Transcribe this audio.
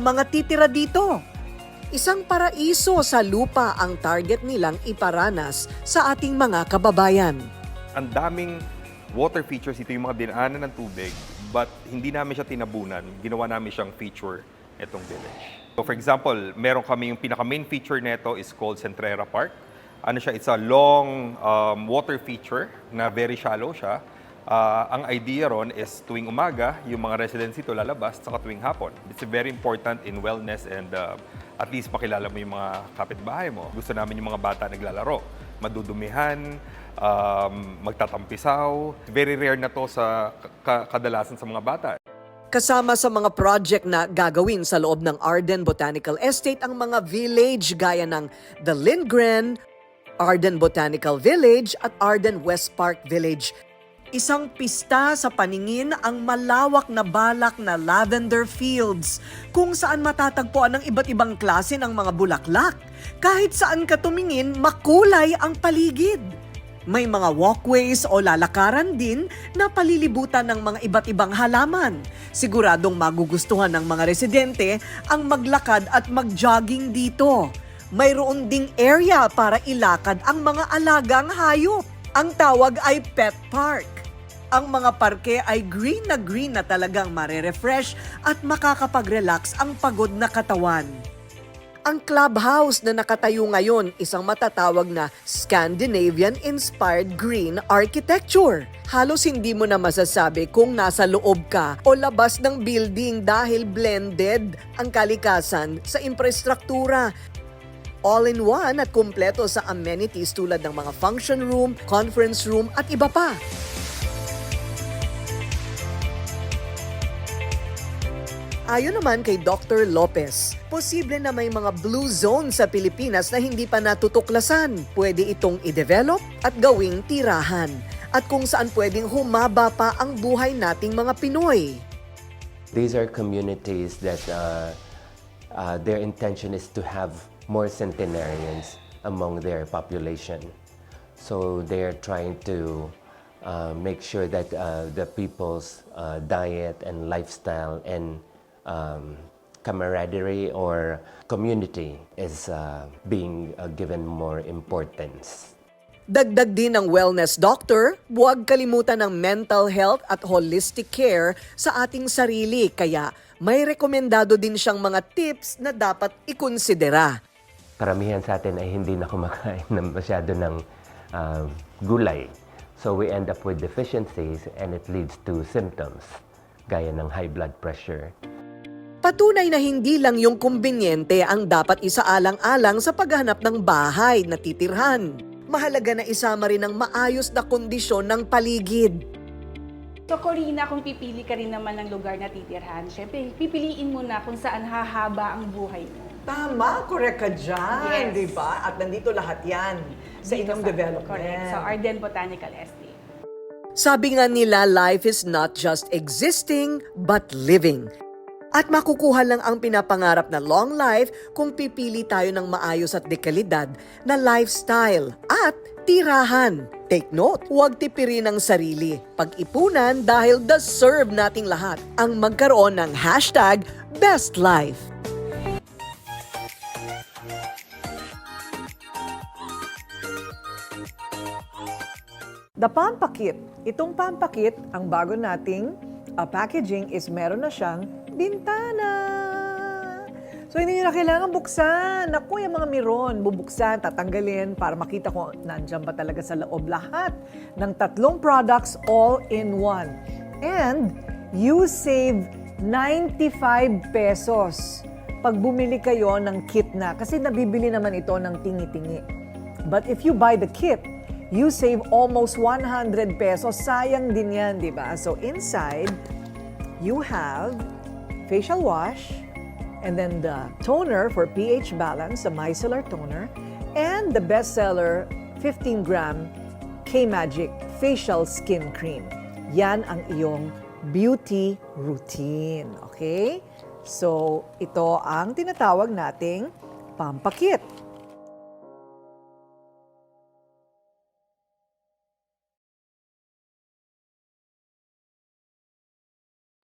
mga titira dito. Isang paraiso sa lupa ang target nilang iparanas sa ating mga kababayan. Ang daming water features, ito yung mga dinaanan ng tubig, but hindi namin siya tinabunan. Ginawa namin siyang feature itong village. So for example, meron kami yung pinaka-main feature nito is called Centrera Park. Ano siya? It's a long water feature na very shallow siya. Ang idea ron is tuwing umaga, yung mga residents ito lalabas, saka tuwing hapon. It's very important in wellness and at least makilala mo yung mga kapitbahay mo. Gusto namin yung mga bata naglalaro, madudumihan, magtatampisaw. Very rare na to sa kadalasan sa mga bata. Kasama sa mga project na gagawin sa loob ng Arden Botanical Estate ang mga village gaya ng The Lindgren, Arden Botanical Village at Arden West Park Village. Isang pista sa paningin ang malawak na balak na lavender fields kung saan matatagpuan ng iba't ibang klase ng mga bulaklak. Kahit saan ka tumingin, makulay ang paligid. May mga walkways o lalakaran din na palilibutan ng mga iba't ibang halaman. Siguradong magugustuhan ng mga residente ang maglakad at mag-jogging dito. Mayroon ding area para ilakad ang mga alagang hayop. Ang tawag ay pet park. Ang mga parke ay green na talagang marerefresh at makakapag-relax ang pagod na katawan. Ang clubhouse na nakatayo ngayon, isang matatawag na Scandinavian-inspired green architecture. Halos hindi mo na masasabi kung nasa loob ka o labas ng building dahil blended ang kalikasan sa infrastruktura. All-in-one at kumpleto sa amenities tulad ng mga function room, conference room at iba pa. Ayon naman kay Dr. Lopez, posible na may mga blue zone sa Pilipinas na hindi pa natutuklasan. Pwede itong i-develop at gawing tirahan. At kung saan pwedeng humaba pa ang buhay nating mga Pinoy. These are communities that their intention is to have more centenarians among their population. So they're trying to make sure that the people's diet and lifestyle and camaraderie or community is being given more importance. Dagdag din ng wellness doctor, huwag kalimutan ng mental health at holistic care sa ating sarili. Kaya may rekomendado din siyang mga tips na dapat ikonsidera. Karamihan sa atin ay hindi na kumakain ng masyado ng gulay. So we end up with deficiencies and it leads to symptoms gaya ng high blood pressure. Patunay na hindi lang yung kumbinyente ang dapat isaalang-alang sa paghanap ng bahay na titirhan. Mahalaga na isama rin ang maayos na kondisyon ng paligid. So Corina, kung pipili ka rin naman ng lugar na titirhan, syempre pipiliin mo na kung saan hahaba ang buhay mo. Tama, correct ka dyan, Yes. di ba? At nandito lahat yan sa Dito inyong development. Correct, sa Arden Botanical Estate. Sabi nga nila, life is not just existing, but living. At makukuha lang ang pinapangarap na long life kung pipili tayo ng maayos at dekalidad na lifestyle at tirahan. Take note, huwag tipirin ang sarili. Pag-ipunan dahil deserve nating lahat ang magkaroon ng #BestLife. The Pampakit. Itong Pampakit, ang bago nating packaging is meron na siyang bintana. So hindi nyo na kailangan buksan. Naku, yung mga miron, bubuksan, tatanggalin para makita kung nandiyan ba talaga sa loob lahat ng 3 products all in one. And you save 95 pesos pag bumili kayo ng kit na. Kasi nabibili naman ito ng tingi-tingi. But if you buy the kit, you save almost 100 pesos. Sayang din yan, di ba? So inside, you have facial wash, and then the toner for pH balance, the micellar toner, and the bestseller 15-gram K-Magic Facial Skin Cream. Yan ang iyong beauty routine, okay? So, ito ang tinatawag nating Pampakit.